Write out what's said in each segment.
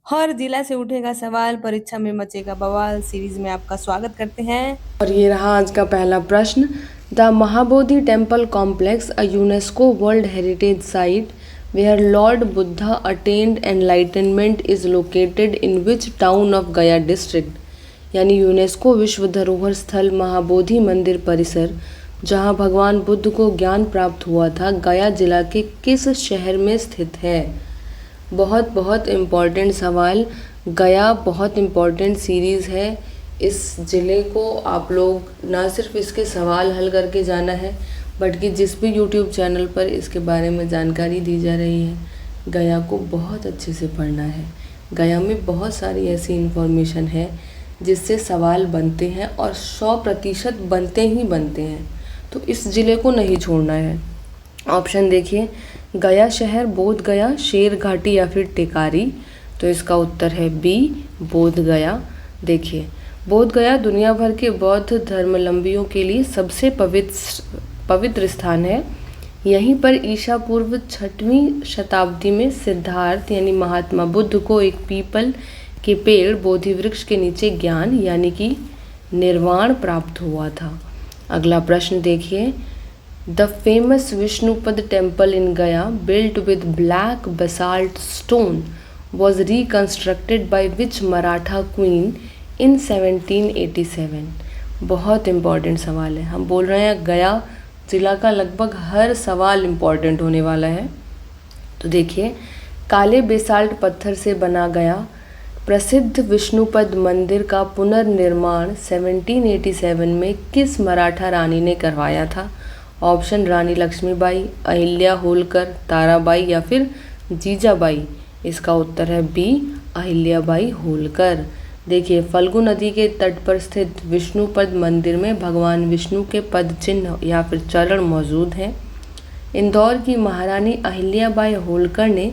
हर जिला से उठेगा सवाल, परीक्षा में मचेगा बवाल सीरीज में आपका स्वागत करते हैं। और ये रहा आज का पहला प्रश्न। The Mahabodhi temple complex a UNESCO world heritage site where lord Buddha attained enlightenment is located in which town of Gaya district. यानी यूनेस्को विश्व धरोहर स्थल महाबोधि मंदिर परिसर जहाँ भगवान बुद्ध को ज्ञान प्राप्त हुआ था, गया जिला के किस शहर में स्थित है। बहुत बहुत इम्पॉर्टेंट सवाल। गया बहुत इम्पॉर्टेंट सीरीज़ है। इस ज़िले को आप लोग ना सिर्फ इसके सवाल हल करके जाना है, बट कि जिस भी यूट्यूब चैनल पर इसके बारे में जानकारी दी जा रही है, गया को बहुत अच्छे से पढ़ना है। गया में बहुत सारी ऐसी इन्फॉर्मेशन है जिससे सवाल बनते हैं और 100% बनते ही बनते हैं, तो इस ज़िले को नहीं छोड़ना है। ऑप्शन देखिए, गया शहर, बोध गया, शेर घाटी या फिर टेकारी। तो इसका उत्तर है बी, बोध गया। देखिए, बोध गया दुनिया भर के बौद्ध धर्मावलंबियों के लिए सबसे पवित्र स्थान है। यहीं पर ईसा पूर्व 6वीं शताब्दी में सिद्धार्थ यानी महात्मा बुद्ध को एक पीपल के पेड़ बोधि वृक्ष के नीचे ज्ञान यानी कि निर्वाण प्राप्त हुआ था। अगला प्रश्न देखिए, the famous Vishnupad temple in गया built with black basalt stone was reconstructed by which Maratha queen in 1787। बहुत इम्पॉर्टेंट सवाल है। हम बोल रहे हैं गया जिला का लगभग हर सवाल इम्पॉर्टेंट होने वाला है। तो देखिए, काले बेसाल्ट पत्थर से बना गया प्रसिद्ध विष्णुपद मंदिर का पुनर्निर्माण 1787 में किस मराठा रानी ने करवाया था। ऑप्शन रानी लक्ष्मीबाई, अहिल्या होलकर, ताराबाई या फिर जीजाबाई। इसका उत्तर है बी, अहिल्याबाई होलकर। देखिए, फल्गु नदी के तट पर स्थित विष्णुपद मंदिर में भगवान विष्णु के पद चिन्ह या फिर चरण मौजूद हैं। इंदौर की महारानी अहिल्याबाई होलकर ने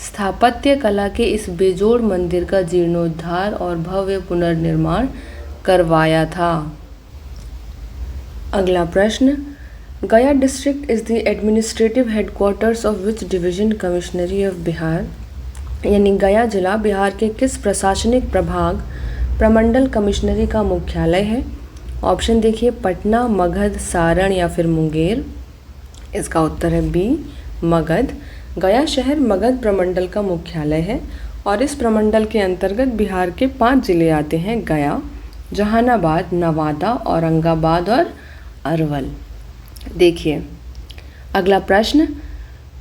स्थापत्य कला के इस बेजोड़ मंदिर का जीर्णोद्धार और भव्य पुनर्निर्माण करवाया था। अगला प्रश्न, Gaya district is the administrative headquarters of which division commissionery of Bihar. यानी गया जिला बिहार के किस प्रशासनिक प्रभाग प्रमंडल कमिश्नरी का मुख्यालय है। ऑप्शन देखिए, पटना, मगध, सारण या फिर मुंगेर। इसका उत्तर है बी, मगध। गया शहर मगध प्रमंडल का मुख्यालय है और इस प्रमंडल के अंतर्गत बिहार के 5 जिले आते हैं, गया, जहानाबाद, नवादा, औरंगाबाद और अरवल। देखिए, अगला प्रश्न,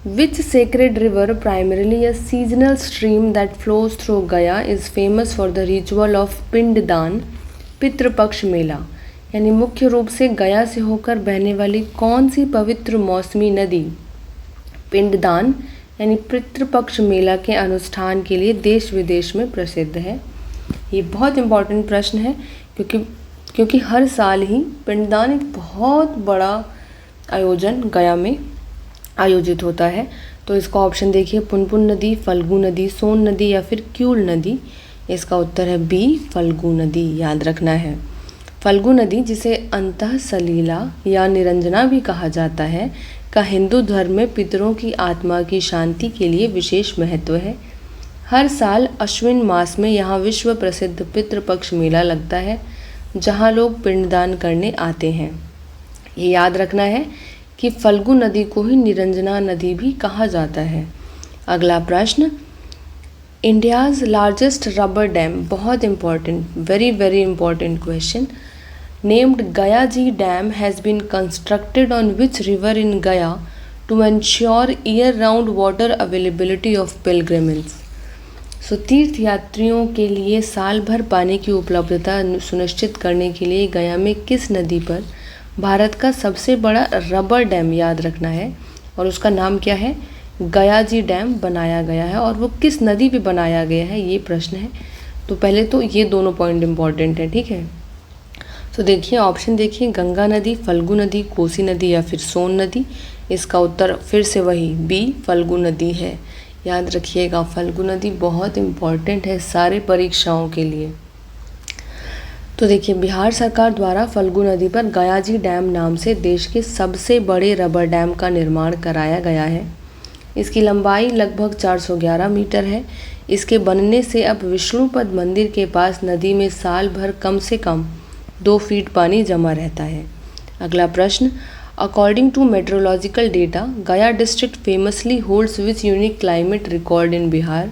which sacred river primarily a seasonal stream that flows through Gaya is famous for the ritual of Pinddaan Pitrupaksha मेला। यानी मुख्य रूप से गया से होकर बहने वाली कौन सी पवित्र मौसमी नदी पिंडदान यानी पितृपक्ष मेला के अनुष्ठान के लिए देश विदेश में प्रसिद्ध है। ये बहुत इम्पॉर्टेंट प्रश्न है क्योंकि हर साल ही पिंडदान एक बहुत बड़ा आयोजन गया में आयोजित होता है। तो इसका ऑप्शन देखिए, पुनपुन नदी, फल्गु नदी, सोन नदी या फिर क्यूल नदी। इसका उत्तर है बी, फल्गु नदी। याद रखना है, फल्गु नदी, जिसे अंतः सलीला या निरंजना भी कहा जाता है, का हिंदू धर्म में पितरों की आत्मा की शांति के लिए विशेष महत्व है। हर साल अश्विन मास में यहाँ विश्व प्रसिद्ध पितृपक्ष मेला लगता है जहाँ लोग पिंडदान करने आते हैं। ये याद रखना है कि फल्गु नदी को ही निरंजना नदी भी कहा जाता है। अगला प्रश्न, इंडियाज़ लार्जेस्ट रबर डैम, बहुत important, very very important question, named Gaya ji dam has been constructed on which river in Gaya to ensure year round water availability of pilgrimage. So तीर्थ यात्रियों के लिए साल भर पानी की उपलब्धता सुनिश्चित करने के लिए गया में किस नदी पर भारत का सबसे बड़ा रबर डैम, याद रखना है, और उसका नाम क्या है, गया जी डैम बनाया गया है और वो किस नदी पे बनाया गया है, ये प्रश्न है। तो पहले तो ये दोनों पॉइंट इम्पॉर्टेंट है, ठीक है। तो देखिए, ऑप्शन देखिए, गंगा नदी, फल्गु नदी, कोसी नदी या फिर सोन नदी। इसका उत्तर फिर से वही बी, फल्गु नदी है। याद रखिएगा, फल्गु नदी बहुत इम्पॉर्टेंट है सारे परीक्षाओं के लिए। तो देखिए, बिहार सरकार द्वारा फल्गु नदी पर गयाजी डैम नाम से देश के सबसे बड़े रबर डैम का निर्माण कराया गया है। इसकी लंबाई लगभग 411 मीटर है। इसके बनने से अब विष्णुपद मंदिर के पास नदी में साल भर कम से कम 2 फीट पानी जमा रहता है। अगला प्रश्न, अकॉर्डिंग टू मेट्रोलॉजिकल डेटा, गया district famously holds which unique climate record in Bihar.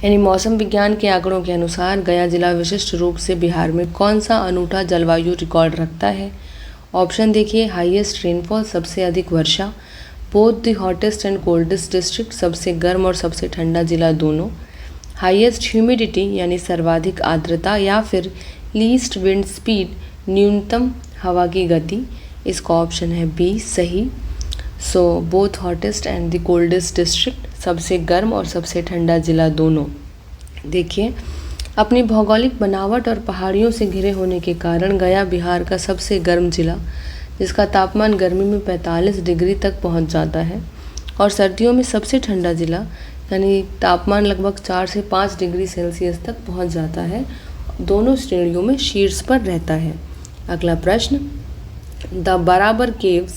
यानी मौसम विज्ञान के आंकड़ों के अनुसार गया जिला विशिष्ट रूप से बिहार में कौन सा अनूठा जलवायु रिकॉर्ड रखता है। ऑप्शन देखिए, हाईएस्ट रेनफॉल, सबसे अधिक वर्षा, both the hottest and coldest district, सबसे गर्म और सबसे ठंडा जिला दोनों, हाईएस्ट ह्यूमिडिटी यानी सर्वाधिक आर्द्रता, या फिर लीस्ट विंड स्पीड, न्यूनतम हवा की गति। इसका ऑप्शन है बी सही। So both hottest and the coldest district, सबसे गर्म और सबसे ठंडा जिला दोनों। देखिए, अपनी भौगोलिक बनावट और पहाड़ियों से घिरे होने के कारण गया बिहार का सबसे गर्म जिला, जिसका तापमान गर्मी में 45 डिग्री तक पहुंच जाता है, और सर्दियों में सबसे ठंडा जिला, यानी तापमान लगभग 4 से 5 डिग्री सेल्सियस तक पहुंच जाता है, दोनों श्रेणियों में शीर्ष पर रहता है। अगला प्रश्न, द बराबर caves,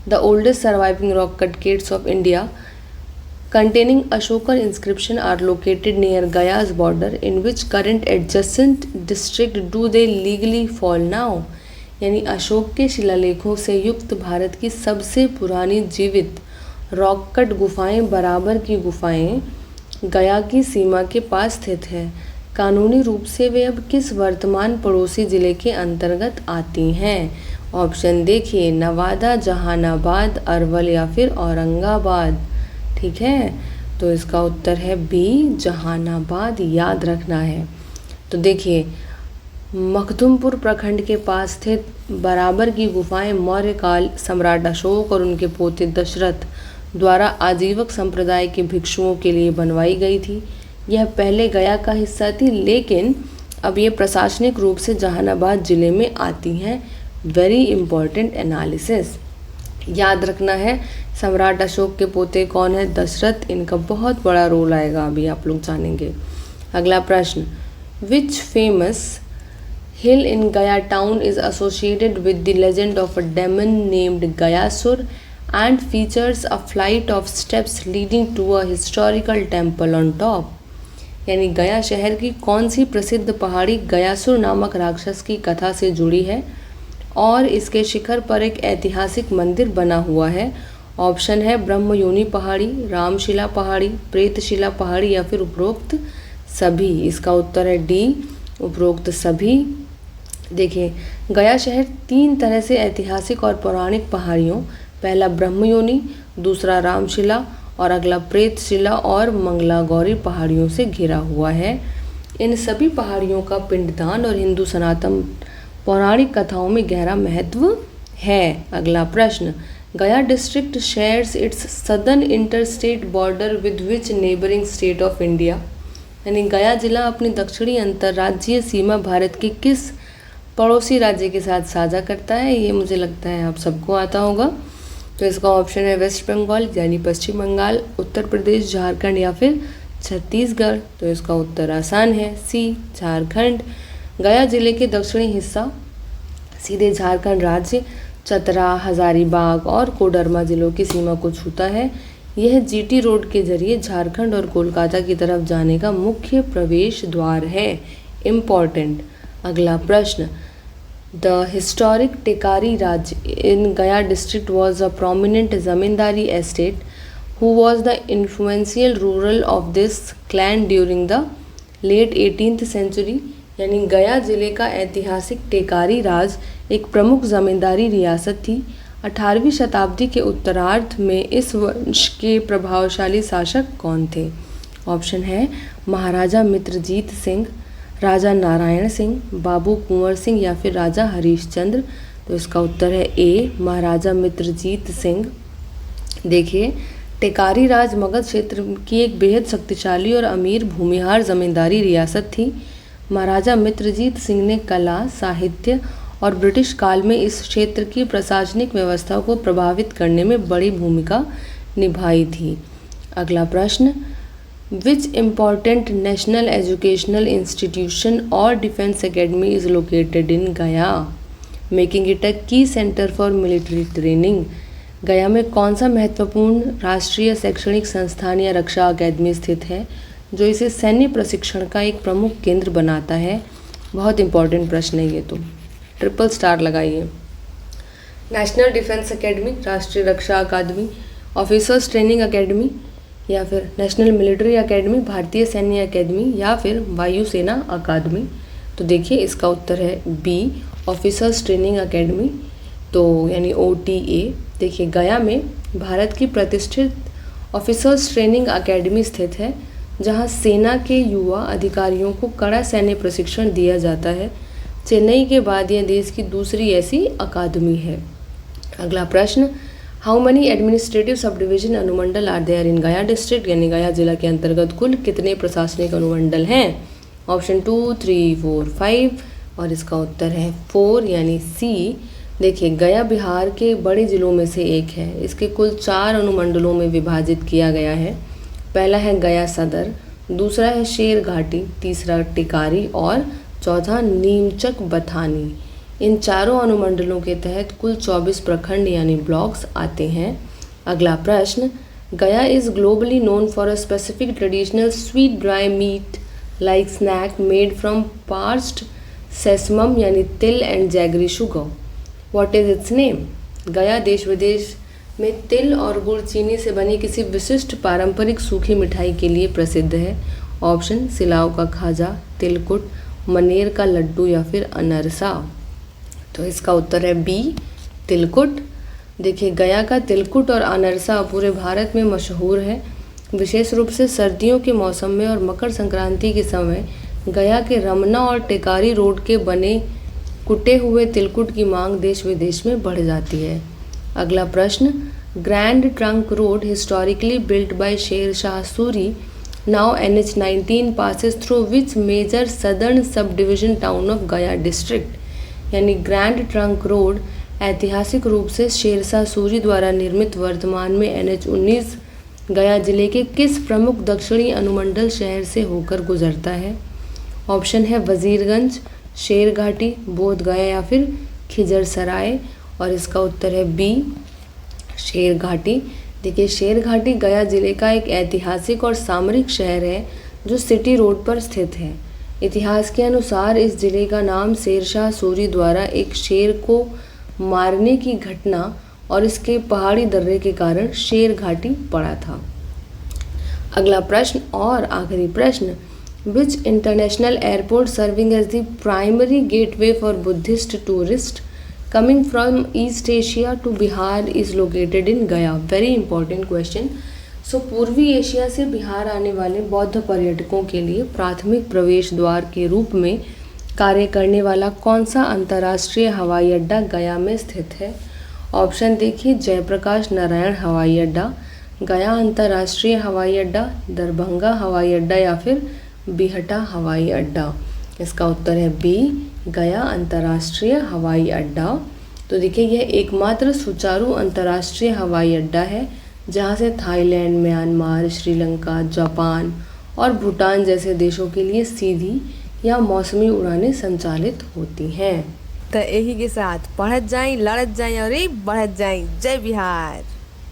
the oldest surviving rock cut caves of India containing Ashokan inscription are located near Gaya's border. In which current adjacent district do they legally fall now? यानी अशोक के शिलालेखों से युक्त भारत की सबसे पुरानी जीवित रॉक कट गुफाएं बराबर की गुफाएं गया की सीमा के पास स्थित है। कानूनी रूप से वे अब किस वर्तमान पड़ोसी जिले के अंतर्गत आती हैं। ऑप्शन देखिए, नवादा, जहानाबाद, अरवल या फिर औरंगाबाद। ठीक है, तो इसका उत्तर है बी जहानाबाद, याद रखना है। तो देखिए, मखदुमपुर प्रखंड के पास स्थित बराबर की गुफाएं मौर्य काल सम्राट अशोक और उनके पोते दशरथ द्वारा आजीवक संप्रदाय के भिक्षुओं के लिए बनवाई गई थी। यह पहले गया का हिस्सा थी, लेकिन अब ये प्रशासनिक रूप से जहानाबाद जिले में आती हैं। वेरी इंपॉर्टेंट एनालिसिस, याद रखना है। सम्राट अशोक के पोते कौन है? दशरथ। इनका बहुत बड़ा रोल आएगा, अभी आप लोग जानेंगे। अगला प्रश्न, which famous hill in Gaya town is associated with the legend of a demon named Gayasur and features a flight of steps leading to a historical temple on top. यानी गया शहर की कौन सी प्रसिद्ध पहाड़ी गयासुर नामक राक्षस की कथा से जुड़ी है और इसके शिखर पर एक ऐतिहासिक मंदिर बना हुआ है। ऑप्शन है ब्रह्मयोनी पहाड़ी, रामशिला पहाड़ी, प्रेतशिला पहाड़ी या फिर उपरोक्त सभी। इसका उत्तर है डी, उपरोक्त सभी। देखिए, गया शहर 3 तरह से ऐतिहासिक और पौराणिक पहाड़ियों, पहला ब्रह्मयोनी, दूसरा रामशिला और अगला प्रेतशिला और मंगलागौरी पहाड़ियों से घिरा हुआ है। इन सभी पहाड़ियों का पिंडदान और हिंदू सनातन पौराणिक कथाओं में गहरा महत्व है। अगला प्रश्न, Gaya district shares it's southern interstate border with which neighbouring state of India. यानी गया जिला अपनी दक्षिणी अंतर्राज्यीय सीमा भारत के किस पड़ोसी राज्य के साथ साझा करता है? ये मुझे लगता है आप सबको आता होगा। तो इसका ऑप्शन है वेस्ट बंगाल यानी पश्चिम बंगाल, उत्तर प्रदेश, झारखंड या फिर छत्तीसगढ़। तो इसका उत्तर आसान है, सी झारखंड। गया जिले के दक्षिणी हिस्सा सीधे झारखंड राज्य, चतरा, हजारीबाग और कोडरमा जिलों की सीमा को छूता है। यह जीटी रोड के जरिए झारखंड और कोलकाता की तरफ जाने का मुख्य प्रवेश द्वार है। इम्पॉर्टेंट। अगला प्रश्न, the historic Tekari Raj in Gaya district was a prominent zamindari estate who was the influential ruler of this clan during the late 18th century. यानी गया जिले का ऐतिहासिक टेकारी राज एक प्रमुख जमींदारी रियासत थी। 18वीं शताब्दी के उत्तरार्ध में इस वंश के प्रभावशाली शासक कौन थे? ऑप्शन है महाराजा मित्रजीत सिंह, राजा नारायण सिंह, बाबू कुंवर सिंह या फिर राजा हरीशचंद्र। तो इसका उत्तर है ए, महाराजा मित्रजीत सिंह। देखिए, टेकारी राज मगध क्षेत्र की एक बेहद शक्तिशाली और अमीर भूमिहार जमींदारी रियासत थी। महाराजा मित्रजीत सिंह ने कला, साहित्य और ब्रिटिश काल में इस क्षेत्र की प्रशासनिक व्यवस्था को प्रभावित करने में बड़ी भूमिका निभाई थी। अगला प्रश्न, विच इम्पॉर्टेंट नेशनल एजुकेशनल इंस्टीट्यूशन और defence academy is located in गया, मेकिंग इट अ की सेंटर फॉर मिलिट्री ट्रेनिंग। गया में कौन सा महत्वपूर्ण राष्ट्रीय शैक्षणिक संस्थान या रक्षा अकादमी स्थित है जो इसे सैन्य प्रशिक्षण का एक प्रमुख केंद्र बनाता है? बहुत इंपॉर्टेंट प्रश्न है ये तो, ट्रिपल स्टार लगाइए। नेशनल डिफेंस एकेडमी, राष्ट्रीय रक्षा अकादमी, ऑफिसर्स ट्रेनिंग एकेडमी, या फिर नेशनल मिलिट्री एकेडमी, भारतीय सैन्य अकादमी, या फिर वायुसेना अकादमी। तो देखिए इसका उत्तर है बी, ऑफिसर्स ट्रेनिंग एकेडमी, तो यानी OTA। देखिए गया में भारत की प्रतिष्ठित ऑफिसर्स ट्रेनिंग एकेडमी स्थित है जहां सेना के युवा अधिकारियों को कड़ा सैन्य प्रशिक्षण दिया जाता है। चेन्नई के बाद यह देश की दूसरी ऐसी अकादमी है। अगला प्रश्न, how many administrative sub division अनुमंडल are there in Gaya district, यानी गया जिला के अंतर्गत कुल कितने प्रशासनिक अनुमंडल हैं? ऑप्शन 2, 3, 4, 5 और इसका उत्तर है 4 यानी सी। देखिए गया बिहार के बड़े जिलों में से एक है। इसके कुल 4 अनुमंडलों में विभाजित किया गया है। पहला है गया सदर, दूसरा है शेर घाटी, तीसरा टिकारी और चौथा नीमचक बथानी। इन चारों अनुमंडलों के तहत कुल 24 प्रखंड यानी ब्लॉक्स आते हैं। अगला प्रश्न, Gaya is globally known for a specific traditional sweet dry meat like snack made from parched sesamum यानी तिल and jaggery sugar. What is its name? Gaya देश विदेश में तिल और गुड़ चीनी से बनी किसी विशिष्ट पारंपरिक सूखी मिठाई के लिए प्रसिद्ध है। ऑप्शन, सिलाव का खाजा, तिलकुट, मनेर का लड्डू या फिर अनरसा। तो इसका उत्तर है बी, तिलकुट। देखिए गया का तिलकुट और अनरसा पूरे भारत में मशहूर है। विशेष रूप से सर्दियों के मौसम में और मकर संक्रांति के समय गया के रमना और टेकारी रोड के बने कुटे हुए तिलकुट की मांग देश विदेश में बढ़ जाती है। अगला प्रश्न, grand trunk road historically built by Sher Shah Suri, now NH-19 passes through which major southern subdivision town of गया डिस्ट्रिक्ट, यानी ग्रैंड ट्रंक रोड ऐतिहासिक रूप से शेरशाह सूरी द्वारा निर्मित वर्तमान में NH-19 गया जिले के किस प्रमुख दक्षिणी अनुमंडल शहर से होकर गुजरता है? ऑप्शन है वजीरगंज, शेरघाटी, बोधगया या फिर खिजरसराय और इसका उत्तर है बी, शेरघाटी। देखिए शेरघाटी गया जिले का एक ऐतिहासिक और सामरिक शहर है जो सिटी रोड पर स्थित है। इतिहास के अनुसार इस जिले का नाम शेरशाह सूरी द्वारा एक शेर को मारने की घटना और इसके पहाड़ी दर्रे के कारण शेरघाटी पड़ा था। अगला प्रश्न और आखिरी प्रश्न, which international airport serving as the primary gateway for Buddhist tourist coming from east Asia to Bihar is located in Gaya? Very important question. सो पूर्वी एशिया से बिहार आने वाले बौद्ध पर्यटकों के लिए प्राथमिक प्रवेश द्वार के रूप में कार्य करने वाला कौन सा अंतर्राष्ट्रीय हवाई अड्डा गया में स्थित है? ऑप्शन देखिए, जयप्रकाश नारायण हवाई अड्डा, गया अंतर्राष्ट्रीय हवाई अड्डा, दरभंगा हवाई अड्डा या फिर बिहटा हवाई अड्डा। इसका उत्तर है बी, गया अंतर्राष्ट्रीय हवाई अड्डा। तो देखिए यह एकमात्र सुचारू अंतर्राष्ट्रीय हवाई अड्डा है जहां से थाईलैंड, म्यांमार, श्रीलंका, जापान और भूटान जैसे देशों के लिए सीधी या मौसमी उड़ानें संचालित होती हैं। तो यही के साथ पढ़त जाई, लड़त जाई और बढ़त जाई। जय बिहार।